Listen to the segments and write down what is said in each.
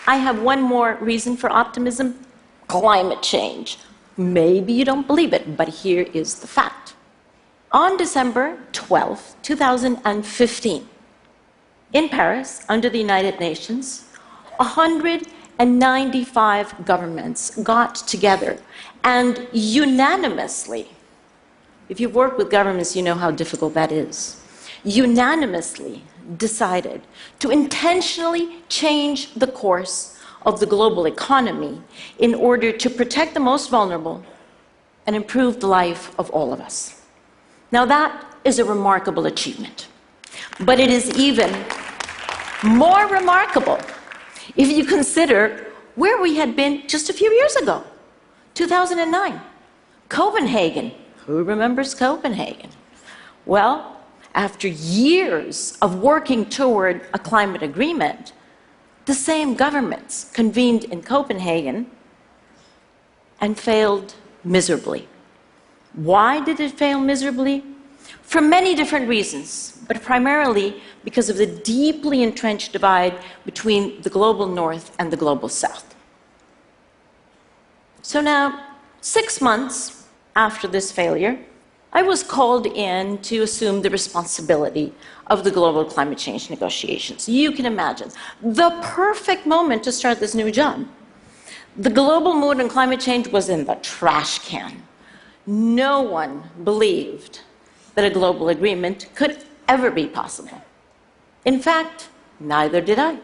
I have one more reason for optimism: climate change. Maybe you don't believe it, but here is the fact. On December 12th, 2015, in Paris, under the United Nations, 195 governments got together and unanimously, if you've worked with governments, you know how difficult that is, unanimously decided to intentionally change the course of the global economy in order to protect the most vulnerable and improve the life of all of us. Now that is a remarkable achievement, but it is even more remarkable if you consider where we had been just a few years ago. 2009, Copenhagen. Who remembers Copenhagen? Well, after years of working toward a climate agreement, the same governments convened in Copenhagen and failed miserably. Why did it fail miserably? For many different reasons, but primarily because of the deeply entrenched divide between the global north and the global south. So now, 6 months after this failure, I was called in to assume the responsibility of the global climate change negotiations. You can imagine, the perfect moment to start this new job. The global mood on climate change was in the trash can. No one believed that a global agreement could ever be possible. In fact, neither did I.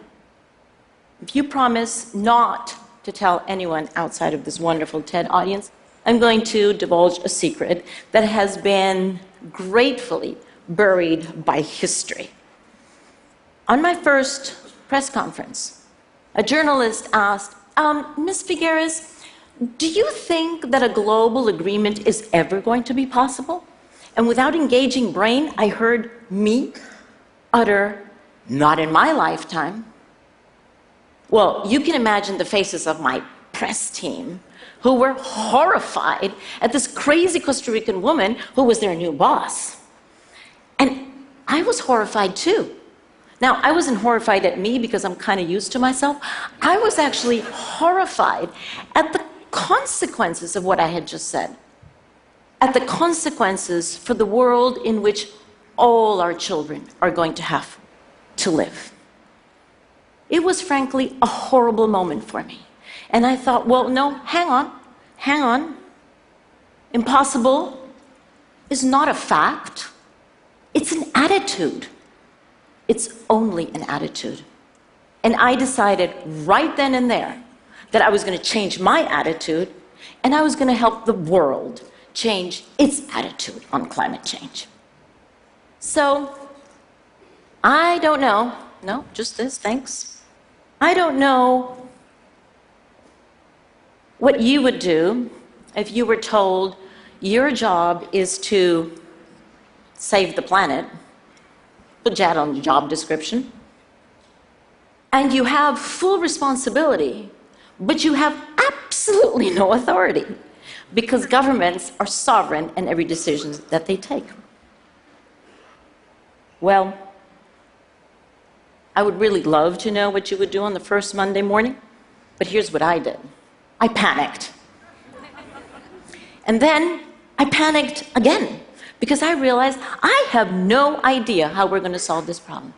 If you promise not to tell anyone outside of this wonderful TED audience, I'm going to divulge a secret that has been gratefully buried by history. On my first press conference, a journalist asked, Ms. Figuerez, do you think that a global agreement is ever going to be possible? And without engaging brain, I heard me utter, not in my lifetime. Well, you can imagine the faces of my press team who were horrified at this crazy Costa Rican woman who was their new boss. And I was horrified too. Now, I wasn't horrified at me because I'm kind of used to myself. I was actually horrified at the consequences of what I had just said, at the consequences for the world in which all our children are going to have to live. It was frankly a horrible moment for me. And I thought, well, no, hang on. Impossible is not a fact. It's an attitude. It's only an attitude. And I decided right then and there that I was going to change my attitude, and I was going to help the world change its attitude on climate change. So, I don't know. No, just this, thanks. I don't know what you would do if you were told your job is to save the planet, put that on your job description, and you have full responsibility, but you have absolutely no authority because governments are sovereign in every decision that they take. Well, I would really love to know what you would do on the first Monday morning, but here's what I did. I panicked. And then I panicked again because I realized I have no idea how we're going to solve this problem.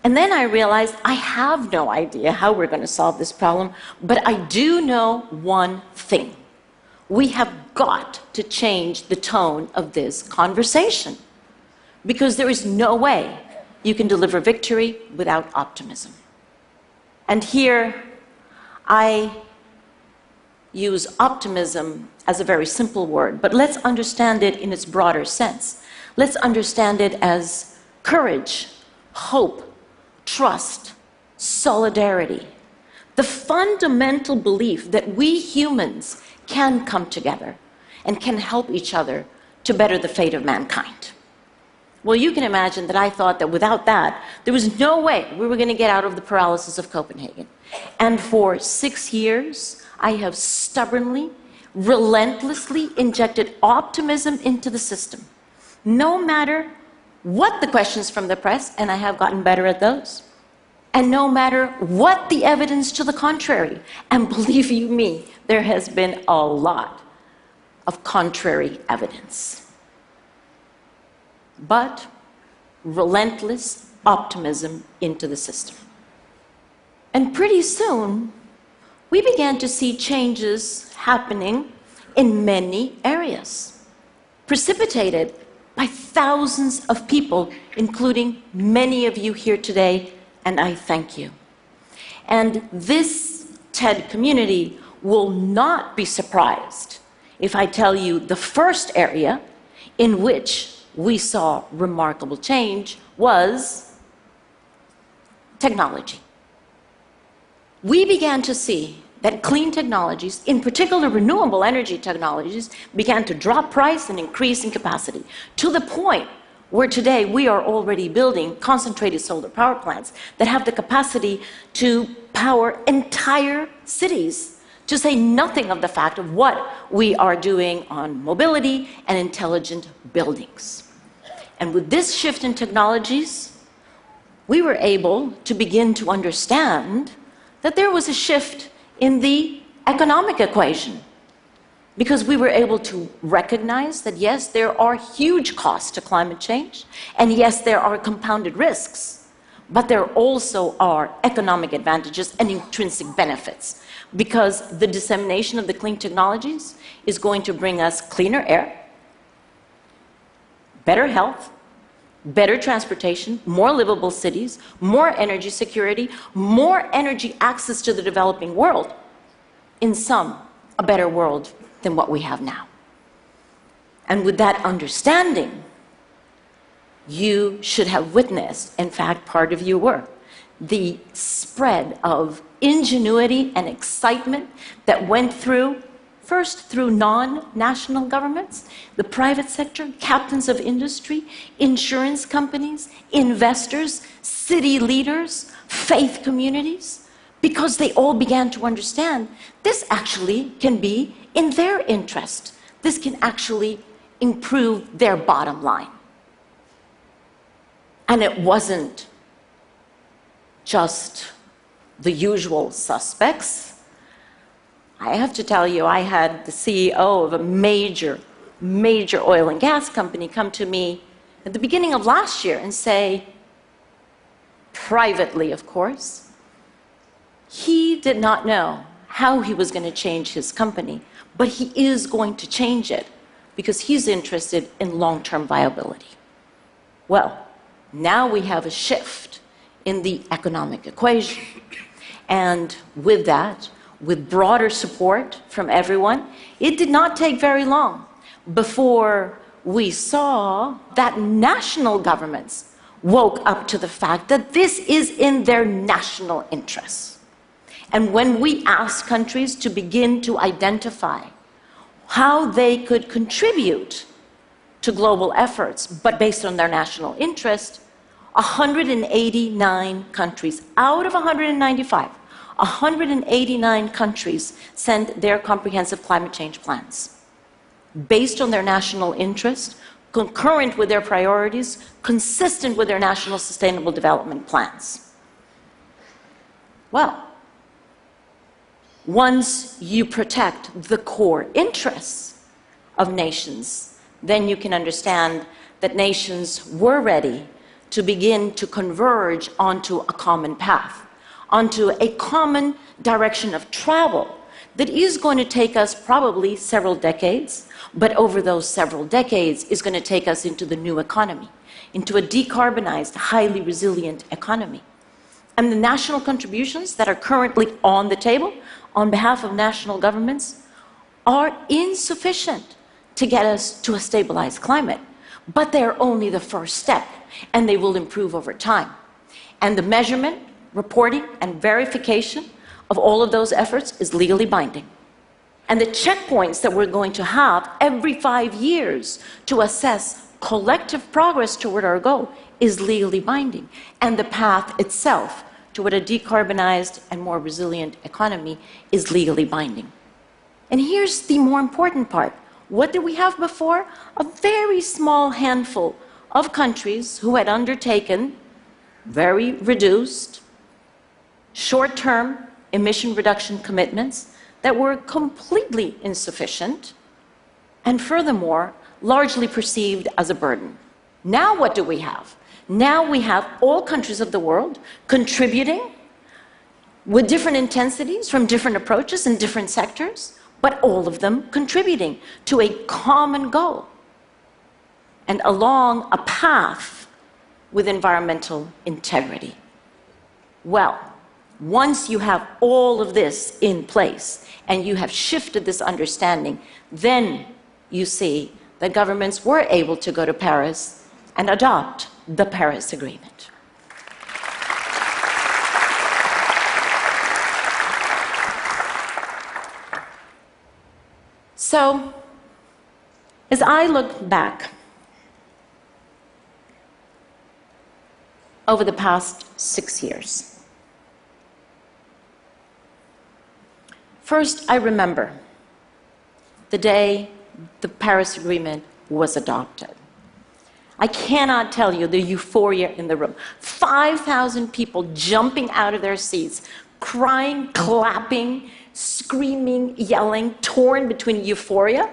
And then I realized I have no idea how we're going to solve this problem, but I do know one thing. We have got to change the tone of this conversation because there is no way you can deliver victory without optimism. And here I use optimism as a very simple word, but let's understand it in its broader sense. Let's understand it as courage, hope, trust, solidarity, the fundamental belief that we humans can come together and can help each other to better the fate of mankind. Well, you can imagine that I thought that without that, there was no way we were going to get out of the paralysis of Copenhagen. And for 6 years, I have stubbornly, relentlessly injected optimism into the system, no matter what the questions from the press, and I have gotten better at those. And no matter what the evidence to the contrary, and believe you me, there has been a lot of contrary evidence. But relentless optimism into the system. And pretty soon, we began to see changes happening in many areas, precipitated by thousands of people, including many of you here today, and I thank you. And this TED community will not be surprised if I tell you the first area in which we saw remarkable change was technology. We began to see that clean technologies, in particular renewable energy technologies, began to drop price and increase in capacity, to the point where today we are already building concentrated solar power plants that have the capacity to power entire cities, to say nothing of the fact of what we are doing on mobility and intelligent buildings. And with this shift in technologies, we were able to begin to understand that there was a shift in the economic equation, because we were able to recognize that yes, there are huge costs to climate change, and yes, there are compounded risks, but there also are economic advantages and intrinsic benefits, because the dissemination of the clean technologies is going to bring us cleaner air, better health, better transportation, more livable cities, more energy security, more energy access to the developing world. In sum, a better world than what we have now. And with that understanding, you should have witnessed, in fact, part of you were, the spread of ingenuity and excitement that went through, first through non-national governments, the private sector, captains of industry, insurance companies, investors, city leaders, faith communities, because they all began to understand this actually can be in their interest. This can actually improve their bottom line. And it wasn't just the usual suspects. I have to tell you, I had the CEO of a major oil and gas company come to me at the beginning of last year and say, privately of course, he did not know how he was going to change his company, but he is going to change it because he's interested in long-term viability. Well, now we have a shift in the economic equation. And with that, with broader support from everyone, it did not take very long before we saw that national governments woke up to the fact that this is in their national interests. And when we asked countries to begin to identify how they could contribute to global efforts, but based on their national interest, 189 countries out of 195, 189 countries sent their comprehensive climate change plans based on their national interest, concurrent with their priorities, consistent with their national sustainable development plans. Well, once you protect the core interests of nations, then you can understand that nations were ready to begin to converge onto a common path, onto a common direction of travel that is going to take us probably several decades, but over those several decades is going to take us into the new economy, into a decarbonized, highly resilient economy. And the national contributions that are currently on the table on behalf of national governments are insufficient to get us to a stabilized climate, but they're only the first step, and they will improve over time. And the measurement, reporting, and verification of all of those efforts is legally binding. And the checkpoints that we're going to have every 5 years to assess collective progress toward our goal is legally binding. And the path itself toward a decarbonized and more resilient economy is legally binding. And here's the more important part. What did we have before? A very small handful of countries who had undertaken very reduced, short-term emission reduction commitments that were completely insufficient and furthermore largely perceived as a burden. Now what do we have? Now we have all countries of the world contributing with different intensities from different approaches in different sectors, but all of them contributing to a common goal and along a path with environmental integrity. Well, once you have all of this in place and you have shifted this understanding, then you see that governments were able to go to Paris and adopt the Paris Agreement. So, as I look back over the past 6 years, first I remember the day the Paris Agreement was adopted. I cannot tell you the euphoria in the room. 5,000 people jumping out of their seats, crying, clapping, screaming, yelling, torn between euphoria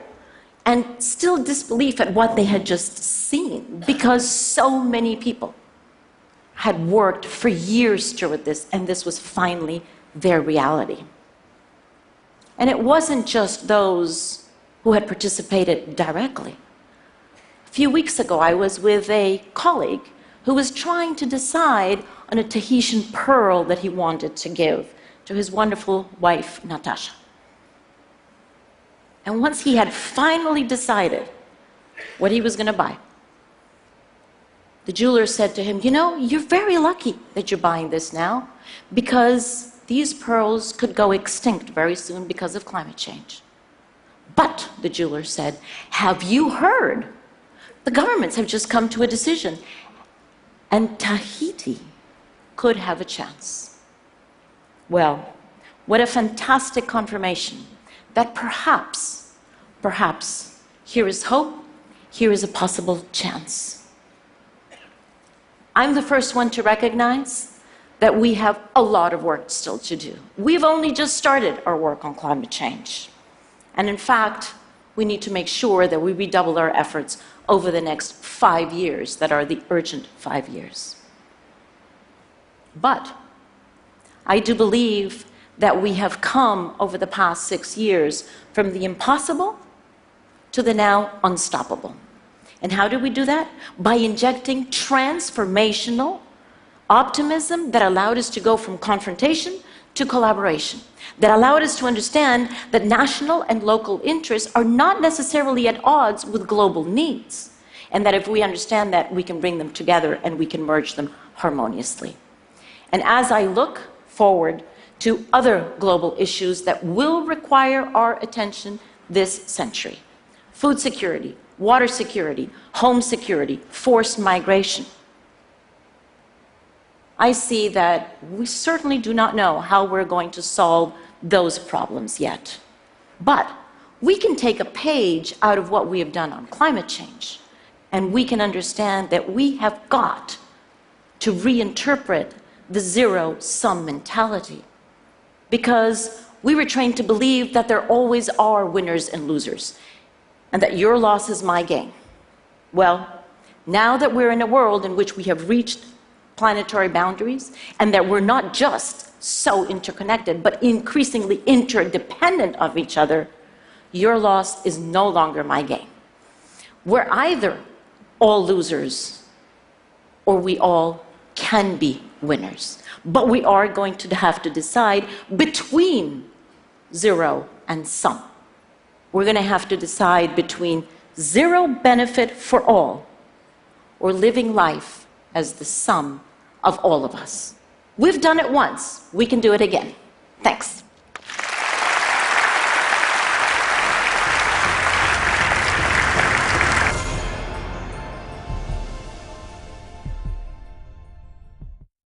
and still disbelief at what they had just seen, because so many people had worked for years toward this, and this was finally their reality. And it wasn't just those who had participated directly. A few weeks ago, I was with a colleague who was trying to decide on a Tahitian pearl that he wanted to give to his wonderful wife, Natasha. And once he had finally decided what he was going to buy, the jeweler said to him, "You know, you're very lucky that you're buying this now, because these pearls could go extinct very soon because of climate change." "But," the jeweler said, "have you heard? The governments have just come to a decision, and Tahiti could have a chance." Well, what a fantastic confirmation that perhaps, here is hope, here is a possible chance. I'm the first one to recognize that we have a lot of work still to do. We've only just started our work on climate change. And in fact, we need to make sure that we redouble our efforts over the next 5 years that are the urgent 5 years. But I do believe that we have come over the past 6 years from the impossible to the now unstoppable. And how do we do that? By injecting transformational optimism that allowed us to go from confrontation to collaboration, that allowed us to understand that national and local interests are not necessarily at odds with global needs, and that if we understand that, we can bring them together and we can merge them harmoniously. And as I look forward to other global issues that will require our attention this century, food security, water security, home security, forced migration, I see that we certainly do not know how we're going to solve those problems yet. But we can take a page out of what we have done on climate change, and we can understand that we have got to reinterpret the zero-sum mentality, because we were trained to believe that there always are winners and losers, and that your loss is my gain. Well, now that we're in a world in which we have reached planetary boundaries, and that we're not just so interconnected, but increasingly interdependent of each other, your loss is no longer my gain. We're either all losers, or we all can be winners. But we are going to have to decide between zero and some. We're going to have to decide between zero benefit for all, or living life as the sum of all of us. We've done it once. We can do it again. Thanks.